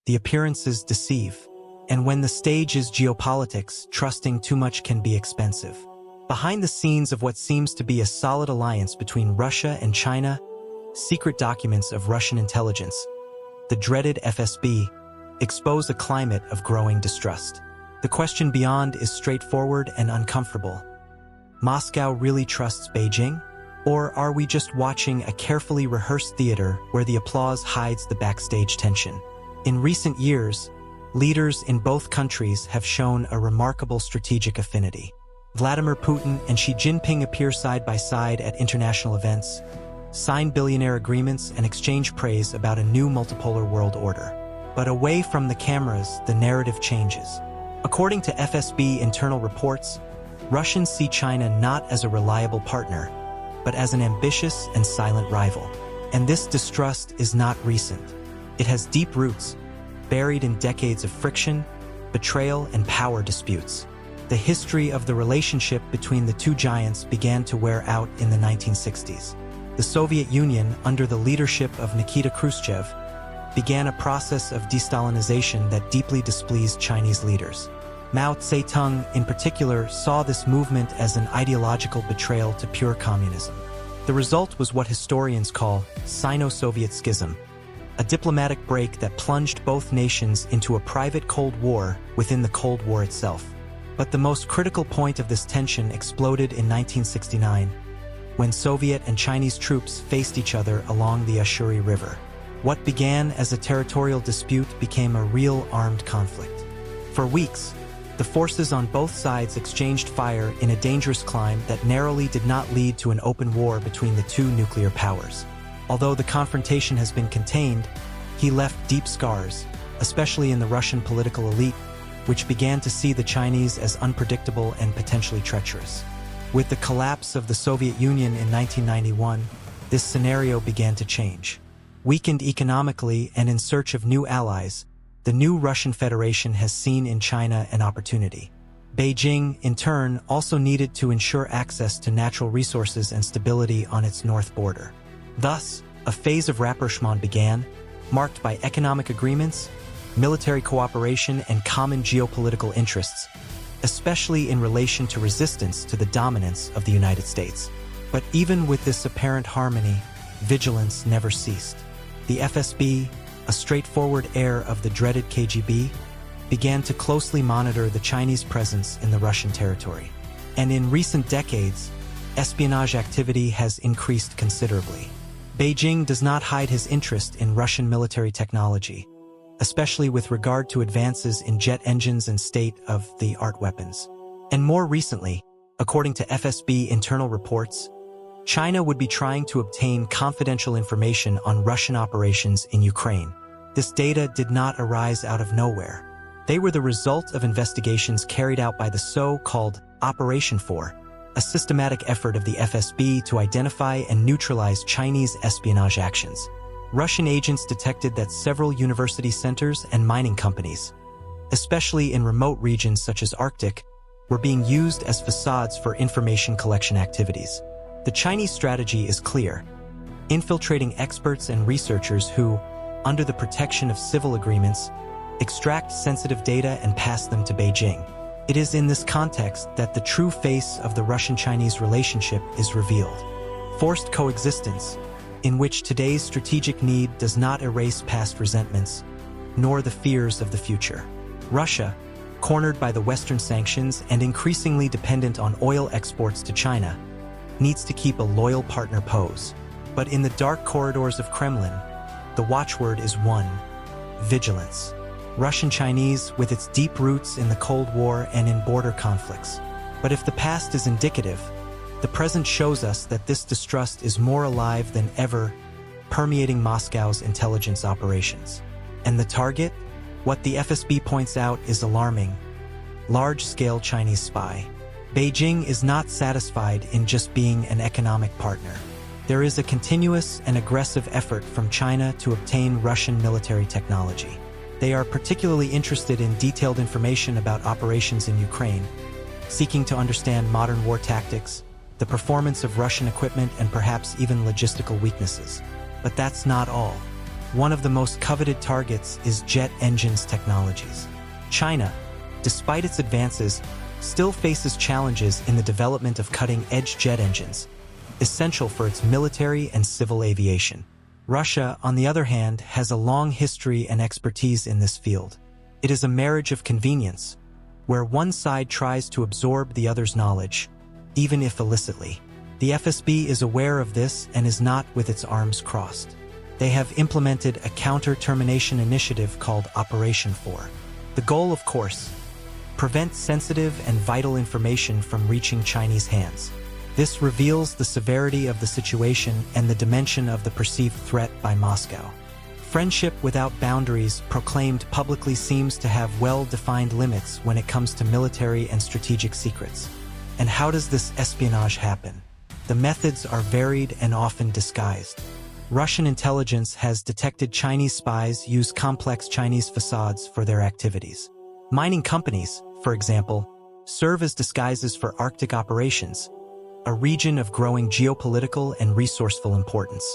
the appearances deceive. And when the stage is geopolitics, trusting too much can be expensive. Behind the scenes of what seems to be a solid alliance between Russia and China, secret documents of Russian intelligence, the dreaded FSB, expose a climate of growing distrust. The question beyond is straightforward and uncomfortable. Moscow really trusts Beijing? Or are we just watching a carefully rehearsed theater where the applause hides the backstage tension? In recent years, leaders in both countries have shown a remarkable strategic affinity. Vladimir Putin and Xi Jinping appear side by side at international events, sign billionaire agreements, and exchange praise about a new multipolar world order. But away from the cameras, the narrative changes. According to FSB internal reports, Russians see China not as a reliable partner, but as an ambitious and silent rival. And this distrust is not recent. It has deep roots, buried in decades of friction, betrayal, and power disputes. The history of the relationship between the two giants began to wear out in the 1960s. The Soviet Union, under the leadership of Nikita Khrushchev, began a process of de-Stalinization that deeply displeased Chinese leaders. Mao Zedong, in particular, saw this movement as an ideological betrayal to pure communism. The result was what historians call Sino-Soviet Schism, a diplomatic break that plunged both nations into a private Cold War within the Cold War itself. But the most critical point of this tension exploded in 1969, when Soviet and Chinese troops faced each other along the Ussuri River. What began as a territorial dispute became a real armed conflict. For weeks, the forces on both sides exchanged fire in a dangerous climb that narrowly did not lead to an open war between the two nuclear powers. Although the confrontation has been contained, he left deep scars, especially in the Russian political elite, which began to see the Chinese as unpredictable and potentially treacherous. With the collapse of the Soviet Union in 1991, this scenario began to change. Weakened economically and in search of new allies, the new Russian Federation has seen in China an opportunity. Beijing, in turn, also needed to ensure access to natural resources and stability on its north border. Thus, a phase of rapprochement began, marked by economic agreements, military cooperation, and common geopolitical interests, especially in relation to resistance to the dominance of the United States. But even with this apparent harmony, vigilance never ceased. The FSB, a straightforward heir of the dreaded KGB, began to closely monitor the Chinese presence in the Russian territory. And in recent decades, espionage activity has increased considerably. Beijing does not hide his interest in Russian military technology, especially with regard to advances in jet engines and state-of-the-art weapons. And more recently, according to FSB internal reports, China would be trying to obtain confidential information on Russian operations in Ukraine. This data did not arise out of nowhere. They were the result of investigations carried out by the so-called Operation 4, a systematic effort of the FSB to identify and neutralize Chinese espionage actions. Russian agents detected that several university centers and mining companies, especially in remote regions such as Arctic, were being used as facades for information collection activities. The Chinese strategy is clear: infiltrating experts and researchers who, under the protection of civil agreements, extract sensitive data and pass them to Beijing. It is in this context that the true face of the Russian-Chinese relationship is revealed. Forced coexistence, in which today's strategic need does not erase past resentments, nor the fears of the future. Russia, cornered by the Western sanctions and increasingly dependent on oil exports to China, needs to keep a loyal partner pose. But in the dark corridors of Kremlin, the watchword is one: vigilance. Russian-Chinese, with its deep roots in the Cold War and in border conflicts. But if the past is indicative, the present shows us that this distrust is more alive than ever, permeating Moscow's intelligence operations. And the target? What the FSB points out is alarming: large-scale Chinese spy. Beijing is not satisfied in just being an economic partner. There is a continuous and aggressive effort from China to obtain Russian military technology. They are particularly interested in detailed information about operations in Ukraine, seeking to understand modern war tactics, the performance of Russian equipment, and perhaps even logistical weaknesses. But that's not all. one of the most coveted targets is jet engines technologies. China, despite its advances, still faces challenges in the development of cutting-edge jet engines, essential for its military and civil aviation. Russia, on the other hand, has a long history and expertise in this field. It is a marriage of convenience, where one side tries to absorb the other's knowledge, even if illicitly. The FSB is aware of this and is not with its arms crossed. They have implemented a counter-termination initiative called Operation 4. The goal, of course, prevent sensitive and vital information from reaching Chinese hands. This reveals the severity of the situation and the dimension of the perceived threat by Moscow. Friendship without boundaries proclaimed publicly seems to have well-defined limits when it comes to military and strategic secrets. And how does this espionage happen? The methods are varied and often disguised. Russian intelligence has detected Chinese spies use complex Chinese facades for their activities. Mining companies, for example, serve as disguises for Arctic operations, a region of growing geopolitical and resourceful importance.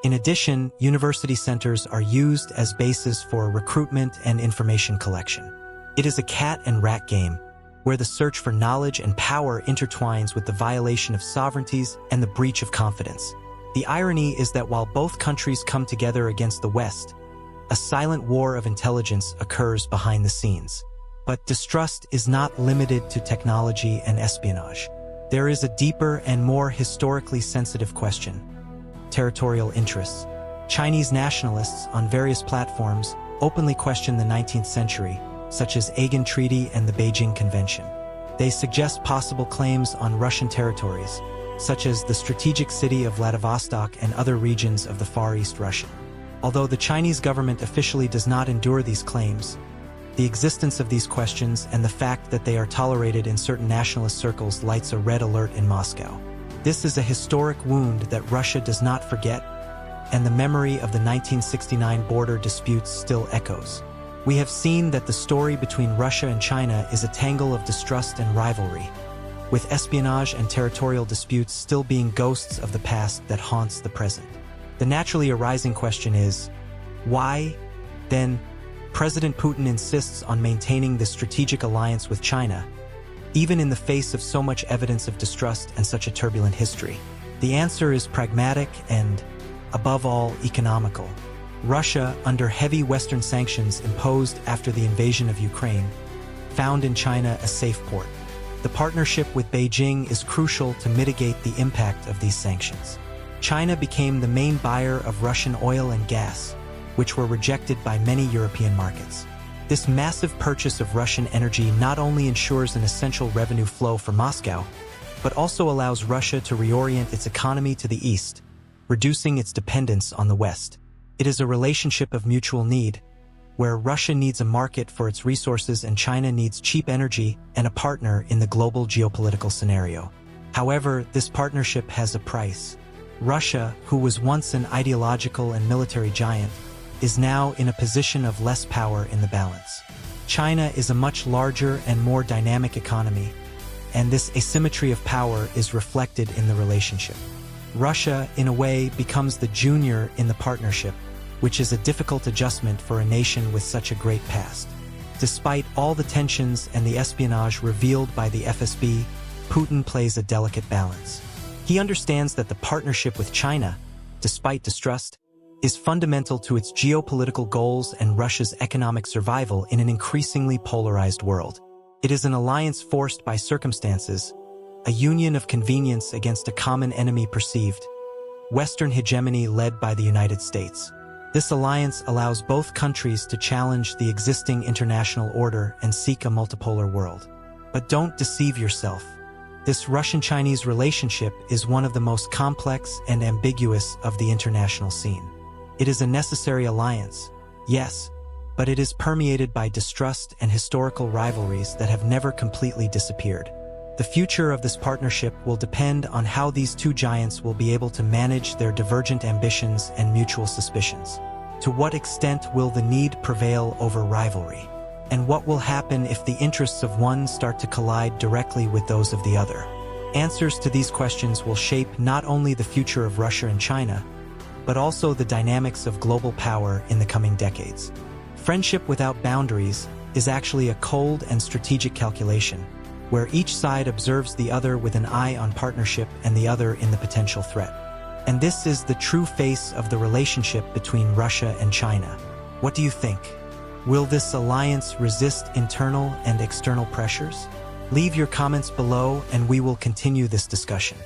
In addition, university centers are used as bases for recruitment and information collection. It is a cat and rat game, where the search for knowledge and power intertwines with the violation of sovereignties and the breach of confidence. The irony is that while both countries come together against the West, a silent war of intelligence occurs behind the scenes. But distrust is not limited to technology and espionage. There is a deeper and more historically sensitive question: territorial interests. Chinese nationalists on various platforms openly question the 19th century, such as Agan Treaty and the Beijing Convention. They suggest possible claims on Russian territories, such as the strategic city of Vladivostok and other regions of the Far East Russia. Although the Chinese government officially does not endure these claims, the existence of these questions and the fact that they are tolerated in certain nationalist circles lights a red alert in Moscow. This is a historic wound that Russia does not forget, and the memory of the 1969 border disputes still echoes. We have seen that the story between Russia and China is a tangle of distrust and rivalry, with espionage and territorial disputes still being ghosts of the past that haunts the present. The naturally arising question is, why, then, President Putin insists on maintaining this strategic alliance with China, even in the face of so much evidence of distrust and such a turbulent history? The answer is pragmatic and, above all, economical. Russia, under heavy Western sanctions imposed after the invasion of Ukraine, found in China a safe port. The partnership with Beijing is crucial to mitigate the impact of these sanctions. China became the main buyer of Russian oil and gas, which were rejected by many European markets. This massive purchase of Russian energy not only ensures an essential revenue flow for Moscow, but also allows Russia to reorient its economy to the east, reducing its dependence on the West. It is a relationship of mutual need, where Russia needs a market for its resources and China needs cheap energy and a partner in the global geopolitical scenario. However, this partnership has a price. Russia, who was once an ideological and military giant, is now in a position of less power in the balance. China is a much larger and more dynamic economy, and this asymmetry of power is reflected in the relationship. Russia, in a way, becomes the junior in the partnership, which is a difficult adjustment for a nation with such a great past. Despite all the tensions and the espionage revealed by the FSB, Putin plays a delicate balance. He understands that the partnership with China, despite distrust, is fundamental to its geopolitical goals and Russia's economic survival in an increasingly polarized world. It is an alliance forced by circumstances, a union of convenience against a common enemy perceived, Western hegemony led by the United States. This alliance allows both countries to challenge the existing international order and seek a multipolar world. But don't deceive yourself. This Russian-Chinese relationship is one of the most complex and ambiguous of the international scene. It is a necessary alliance, yes, but it is permeated by distrust and historical rivalries that have never completely disappeared. The future of this partnership will depend on how these two giants will be able to manage their divergent ambitions and mutual suspicions. To what extent will the need prevail over rivalry? And what will happen if the interests of one start to collide directly with those of the other? Answers to these questions will shape not only the future of Russia and China, but also the dynamics of global power in the coming decades. Friendship without boundaries is actually a cold and strategic calculation, where each side observes the other with an eye on partnership and the other in the potential threat. And this is the true face of the relationship between Russia and China. What do you think? Will this alliance resist internal and external pressures? Leave your comments below and we will continue this discussion.